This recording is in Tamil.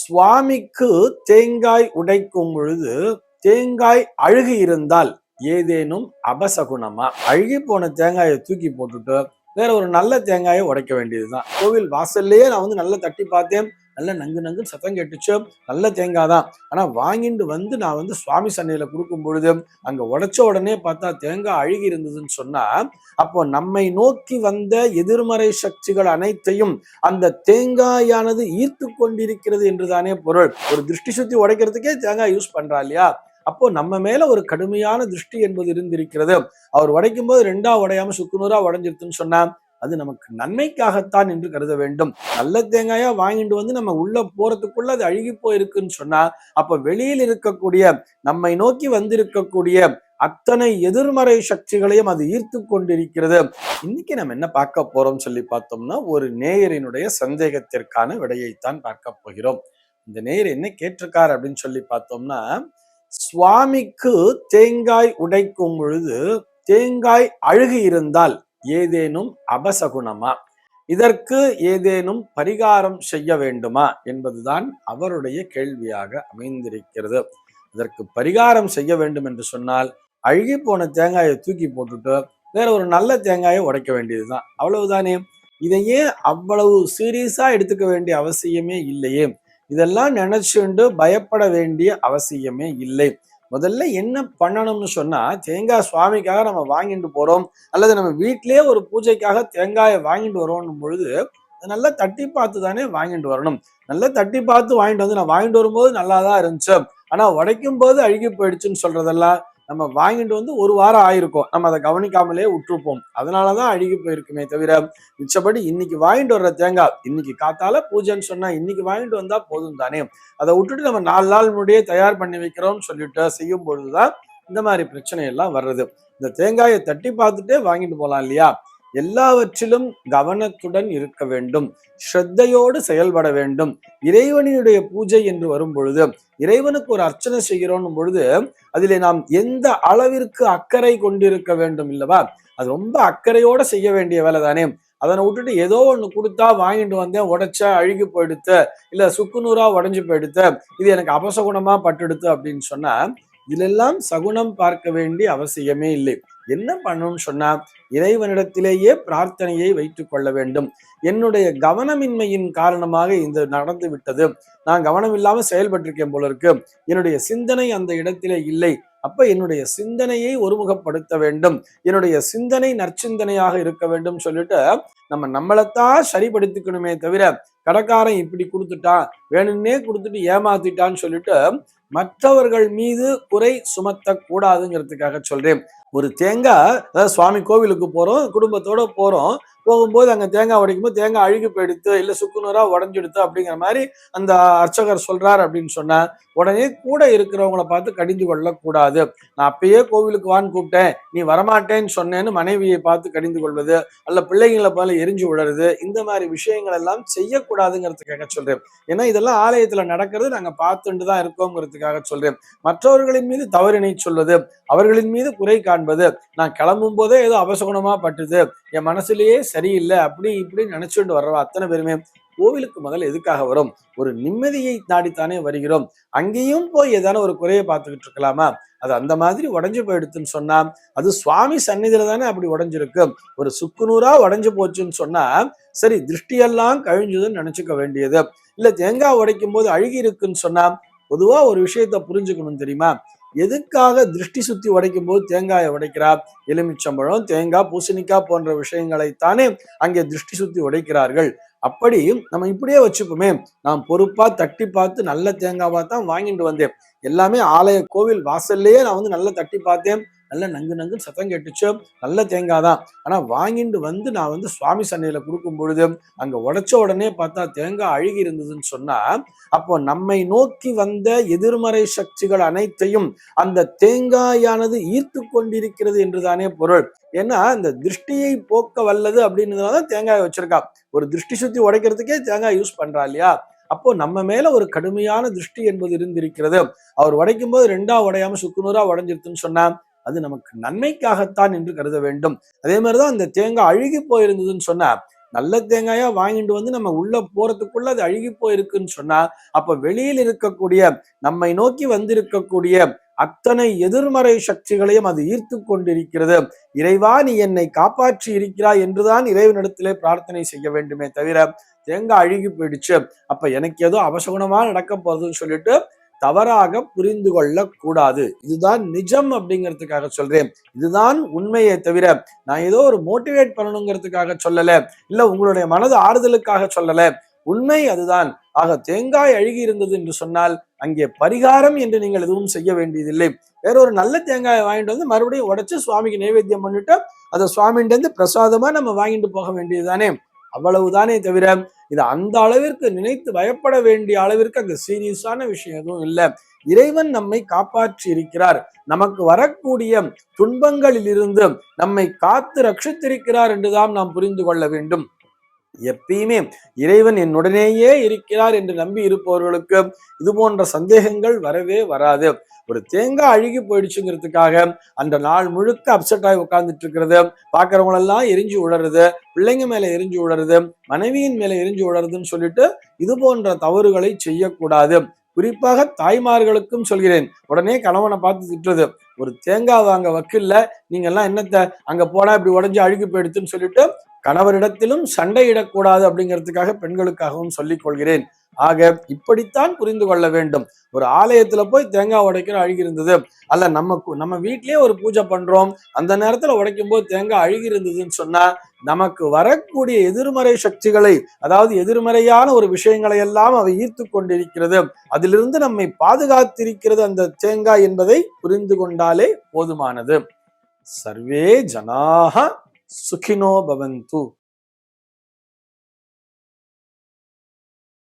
சுவாமிக்கு தேங்காய் உடைக்கும் பொழுது தேங்காய் அழுகி இருந்தால் ஏதேனும் அபசகுணமா? அழுகி போன தேங்காயை தூக்கி போட்டுட்டு வேற ஒரு நல்ல தேங்காயை உடைக்க வேண்டியதுதான். கோவில் வாசல்லையே நான் நல்லா தட்டி பார்த்தேன், நல்ல நங்கு நங்கு சத்தம் கேட்டுச்சு, நல்ல தேங்காய் தான். ஆனா வாங்கிட்டு நான் சுவாமி சன்னையில கொடுக்கும் பொழுது அங்க உடைச்ச உடனே பார்த்தா தேங்காய் அழுகி இருந்ததுன்னு சொன்னா, அப்போ நம்மை நோக்கி வந்த எதிர்மறை சக்திகள் அனைத்தையும் அந்த தேங்காயானது ஈர்த்து கொண்டிருக்கிறது என்றுதானே பொருள். ஒரு திருஷ்டி சுத்தி உடைக்கிறதுக்கே தேங்காய் யூஸ் பண்றா இல்லையா? அப்போ நம்ம மேல ஒரு கடுமையான திருஷ்டி என்பது இருந்திருக்கிறது. அவர் உடைக்கும் போது ரெண்டா உடையாம சுக்குநூறா உடைஞ்சிருக்குன்னு சொன்னா அது நமக்கு நன்மைக்காகத்தான் என்று கருத வேண்டும். நல்ல தேங்காயா வாங்கிட்டு நம்ம உள்ள போறதுக்குள்ள அது அழுகி போயிருக்குன்னு சொன்னா, அப்ப வெளியில் இருக்கக்கூடிய நம்மை நோக்கி வந்திருக்கக்கூடிய அத்தனை எதிர்மறை சக்திகளையும் அது ஈர்த்து கொண்டிருக்கிறது. இன்னைக்கு நம்ம என்ன பார்க்க போறோம் சொல்லி பார்த்தோம்னா, ஒரு நேயரினுடைய சந்தேகத்திற்கான விடையைத்தான் பார்க்க போகிறோம். இந்த நேயர் என்ன கேட்டிருக்கார் அப்படின்னு சொல்லி பார்த்தோம்னா, சுவாமிக்கு தேங்காய் உடைக்கும் பொழுது தேங்காய் அழுகி இருந்தால் ஏதேனும் அபசகுணமா? இதற்கு ஏதேனும் பரிகாரம் செய்ய வேண்டுமா என்பதுதான் அவருடைய கேள்வியாக அமைந்திருக்கிறது. இதற்கு பரிகாரம் செய்ய வேண்டும் என்று சொன்னால், அழுகி போன தேங்காயை தூக்கி போட்டுட்டு வேற ஒரு நல்ல தேங்காயை உடைக்க வேண்டியதுதான். அவ்வளவுதானே. இதையே அவ்வளவு சீரியஸா எடுத்துக்க வேண்டிய அவசியமே இல்லையே. இதெல்லாம் நினைச்சுண்டு பயப்பட வேண்டிய அவசியமே இல்லை. முதல்ல என்ன பண்ணணும்னு சொன்னா, தேங்காய் சுவாமிக்காக நம்ம வாங்கிட்டு போறோம் அல்லது நம்ம வீட்டிலேயே ஒரு பூஜைக்காக தேங்காயை வாங்கிட்டு வரோம் பொழுது நல்லா தட்டி பார்த்து தானே வாங்கிட்டு வரணும். நல்லா தட்டி பார்த்து வாங்கிட்டு நான் வாங்கிட்டு வரும்போது நல்லாதான் இருந்துச்சு, ஆனா உடைக்கும் போது அழுகி போயிடுச்சுன்னு சொல்றதெல்லாம் நம்ம வாங்கிட்டு ஒரு வாரம் ஆயிருக்கும், நம்ம அதை கவனிக்காமலே விட்டுருப்போம். அதனாலதான் அழுகி போயிருக்குமே தவிர, மிச்சபடி இன்னைக்கு வாங்கிட்டு வர்ற தேங்காய் இன்னைக்கு காத்தால பூஜைன்னு சொன்னா இன்னைக்கு வாங்கிட்டு வந்தா போதும் தானே. அதை விட்டுட்டு நம்ம 4 நாள் முன்னாடியே தயார் பண்ணி வைக்கிறோம்னு சொல்லிட்டு செய்யும் பொழுதுதான் இந்த மாதிரி பிரச்சனை எல்லாம் வர்றது. இந்த தேங்காயை தட்டி பார்த்துட்டே வாங்கிட்டு போலாம் இல்லையா? எல்லாவற்றிலும் கவனத்துடன் இருக்க வேண்டும், ஸ்ரத்தையோடு செயல்பட வேண்டும். இறைவனுடைய பூஜை என்று வரும் பொழுது, இறைவனுக்கு ஒரு அர்ச்சனை செய்கிறோம் பொழுது அதிலே நாம் எந்த அளவிற்கு அக்கறை கொண்டிருக்க வேண்டும் இல்லவா? அது ரொம்ப அக்கறையோட செய்ய வேண்டிய வேலை தானே. அதனை விட்டுட்டு ஏதோ ஒண்ணு கொடுத்தா வாங்கிட்டு வந்தேன், உடைச்ச அழுகி போயிடுத்து, இல்ல சுக்குநூறா உடைஞ்சு போயிடுத்து, இது எனக்கு அபசகுணமா பட்டுடுத்து அப்படின்னு சொன்னா இதிலெல்லாம் சகுனம் பார்க்க வேண்டிய அவசியமே இல்லை. என்ன பண்ணணும்னு சொன்னா, இறைவனிடத்திலேயே பிரார்த்தனையை வைத்துக் கொள்ள வேண்டும். என்னுடைய கவனமின்மையின் காரணமாக இந்த நடந்து விட்டது, நான் கவனம் இல்லாம செயல்பட்டிருக்கேன் போல இருக்கு, என்னுடைய சிந்தனை அந்த இடத்திலே இல்லை. அப்ப என்னுடைய சிந்தனையை ஒருமுகப்படுத்த வேண்டும், என்னுடைய சிந்தனை நற்சிந்தனையாக இருக்க வேண்டும் சொல்லிட்டு நம்ம நம்மளைத்தான் சரிப்படுத்திக்கணுமே தவிர, கடைக்காரன் இப்படி கொடுத்துட்டான், வேணும்னே கொடுத்துட்டு ஏமாத்திட்டான்னு சொல்லிட்டு மற்றவர்கள் மீது குறை சுமத்த கூடாதுங்கிறதுக்காக சொல்றேன். ஒரு தேங்காய், அதாவது சுவாமி கோவிலுக்கு போறோம், குடும்பத்தோட போறோம், போகும்போது அங்க தேங்காய் உடைக்கும் போது தேங்காய் அழுகி போயிடுத்து, இல்ல சுக்குநூறா உடஞ்சிடுத்து அப்படிங்கிற மாதிரி அந்த அர்ச்சகர் சொல்றாரு அப்படின்னு சொன்னா, உடனே கூட இருக்கிறவங்களை பார்த்து கடிந்து கொள்ளக்கூடாது. நான் அப்பயே கோவிலுக்கு வான்னு கூப்பிட்டேன், நீ வரமாட்டேன்னு சொன்னேன்னு மனைவியை பார்த்து கடிந்து கொள்வது, அல்ல பிள்ளைங்களை போல எரிஞ்சு விடுறது, இந்த மாதிரி விஷயங்கள் எல்லாம் செய்யக்கூடாதுங்கிறதுக்காக சொல்றேன். ஏன்னா இதெல்லாம் ஆலயத்துல நடக்கிறது, நாங்க பார்த்துட்டு தான் இருக்கோங்கிறதுக்காக சொல்றேன். மற்றவர்களின் மீது தவறினை சொல்வது, அவர்களின் மீது குறை காண்பது, நான் கிளம்பும் போதே ஏதோ அபசகுணமா பட்டுது, என் மனசுலயே சரியில்லை அப்படி இப்படி நினைச்சுட்டு வர்றவா அத்தனை பேருமே கோவிலுக்கு முதல்ல எதுக்காக வரும்? ஒரு நிம்மதியை நாடித்தானே வருகிறோம். அங்கேயும் போய் ஏதான ஒரு குறையை பார்த்துக்கிட்டு இருக்கலாமா? அது அந்த மாதிரி உடஞ்சு போயிடுத்துன்னு சொன்னா, அது சுவாமி சந்நிதியில தானே அப்படி உடஞ்சிருக்கு. ஒரு சுக்குநூறா உடஞ்சு போச்சுன்னு சொன்னா சரி, திருஷ்டியெல்லாம் கழிஞ்சதுன்னு நினைச்சுக்க வேண்டியது. இல்ல தேங்காய் உடைக்கும் போது அழுகி இருக்குன்னு சொன்னா, பொதுவா ஒரு விஷயத்த புரிஞ்சுக்கணும் தெரியுமா? எதுக்காக திருஷ்டி சுத்தி உடைக்கும் போது தேங்காயை உடைக்கிறா? எலுமிச்சம்பழம், தேங்காய், பூசணிக்காய் போன்ற விஷயங்களைத்தானே அங்கே திருஷ்டி சுத்தி உடைக்கிறார்கள். அப்படி நம்ம இப்படியே வச்சுப்போமே, நான் பொறுப்பா தட்டி பார்த்து நல்ல தேங்காவா தான் வாங்கிட்டு வந்தேன், எல்லாமே ஆலய கோவில் வாசல்லையே நான் நல்லா தட்டி பார்த்தேன், நல்ல நங்கு நங்கு சத்தம் கேட்டுச்சு, நல்ல தேங்காய் தான். ஆனா வாங்கிட்டு நான் சுவாமி சன்னையில கொடுக்கும் பொழுது அங்க உடைச்ச உடனே பார்த்தா தேங்காய் அழுகி இருந்ததுன்னு சொன்னா, அப்போ நம்மை நோக்கி வந்த எதிர்மறை சக்திகள் அனைத்தையும் அந்த தேங்காயானது ஈர்த்து கொண்டிருக்கிறது என்றுதானே பொருள். ஏன்னா இந்த திருஷ்டியை போக்க வல்லது அப்படின்றதுனாலதான் தேங்காய் வச்சிருக்கா. ஒரு திருஷ்டி சுத்தி உடைக்கிறதுக்கே தேங்காய் யூஸ் பண்றா இல்லையா? அப்போ நம்ம மேல ஒரு கடுமையான திருஷ்டி என்பது இருந்திருக்கிறது. அவர் உடைக்கும் போது ரெண்டா உடையாம சுக்குநூறா உடைஞ்சிருக்குன்னு சொன்னா அது நமக்கு நன்மைக்காகத்தான் என்று கருத வேண்டும். அதே மாதிரிதான் இந்த தேங்காய் அழுகி போயிருந்ததுன்னு சொன்னா, நல்ல தேங்காயா வாங்கிட்டு வந்து நம்ம உள்ள போறதுக்குள்ள அது அழுகி போயிருக்குன்னு சொன்னா, அப்ப வெளியில் இருக்கக்கூடிய நம்மை நோக்கி வந்திருக்கக்கூடிய அத்தனை எதிர்மறை சக்திகளையும் அது ஈர்த்து கொண்டிருக்கிறது. இறைவா நீ என்னை காப்பாற்றி இருக்கிறாய் என்றுதான் இறைவனிடத்திலே பிரார்த்தனை செய்ய வேண்டுமே தவிர, தேங்காய் அழுகி போயிடுச்சு அப்ப எனக்கு ஏதோ அபசகுணமா நடக்க போறதுன்னு சொல்லிட்டு தவறாக புரிந்து கொள்ள கூடாது. இதுதான் நிஜம் அப்படிங்கிறதுக்காக சொல்றேன். இதுதான் உண்மையை தவிர நான் ஏதோ ஒரு மோட்டிவேட் பண்ணணுங்கிறதுக்காக சொல்லல, இல்ல உங்களுடைய மனது ஆறுதலுக்காக சொல்லல. உண்மை அதுதான். ஆக தேங்காய் அழுகி இருந்தது என்று சொன்னால் அங்கே பரிகாரம் என்று நீங்கள் எதுவும் செய்ய வேண்டியதில்லை. வேற ஒரு நல்ல தேங்காயை வாங்கிட்டு வந்து மறுபடியும் உடைச்சு சுவாமிக்கு நைவேத்தியம் பண்ணிட்டு அதை சுவாமிகிட்ட இருந்து பிரசாதமா நம்ம வாங்கிட்டு போக வேண்டியதுதானே. அவ்வளவுதானே தவிர இது அந்த அளவிற்கு நினைத்து பயப்பட வேண்டிய அளவிற்கு அங்க சீரியஸான விஷயம் எதுவும் இல்லை. இறைவன் நம்மை காப்பாற்றி இருக்கிறார். நமக்கு வரக்கூடிய துன்பங்களில் இருந்து நம்மை காத்து ரட்சித்திருக்கிறார் என்றுதான் நாம் புரிந்து கொள்ள வேண்டும். எப்பயுமே இறைவன் என்னுடனேயே இருக்கிறார் என்று நம்பி இருப்பவர்களுக்கு இது போன்ற சந்தேகங்கள் வரவே வராது. ஒரு தேங்காய் அழுகி போயிடுச்சுங்கிறதுக்காக அந்த நாள் முழுக்க அப்செட் ஆகி உட்கார்ந்துட்டு இருக்கிறது, பாக்குறவங்களெல்லாம் எரிஞ்சு உழறது, பிள்ளைங்க மேல எரிஞ்சு உழறது, மனைவியின் மேல எரிஞ்சு உழறதுன்னு சொல்லிட்டு இது போன்ற தவறுகளை செய்யக்கூடாது. குறிப்பாக தாய்மார்களுக்கும் சொல்கிறேன். உடனே கணவனை பார்த்து திட்டுறது, ஒரு தேங்காய் வாங்க வக்கில்ல நீங்க எல்லாம் என்னத்த அங்க போனா இப்படி உடஞ்சி அழுகி போயிடுச்சுன்னு சொல்லிட்டு கணவரிடத்திலும் சண்டையிடக்கூடாது அப்படிங்கிறதுக்காக பெண்களுக்காகவும் சொல்லிக் கொள்கிறேன். ஆக இப்படித்தான் புரிந்து கொள்ள வேண்டும். ஒரு ஆலயத்துல போய் தேங்காய் உடைக்கிற அழுகி இருந்தது, அல்ல நம்ம வீட்லயே ஒரு பூஜை பண்றோம், அந்த நேரத்துல உடைக்கும் போது தேங்காய் அழுகி இருந்ததுன்னு சொன்னா நமக்கு வரக்கூடிய எதிர்மறை சக்திகளை, அதாவது எதிர்மறையான ஒரு விஷயங்களை எல்லாம் அவை ஈர்த்து கொண்டிருக்கிறது, அதிலிருந்து நம்மை பாதுகாத்திருக்கிறது அந்த தேங்காய் என்பதை புரிந்து கொண்டாலே போதுமானது. சர்வே ஜனாஹ சுகினோ பவந்து.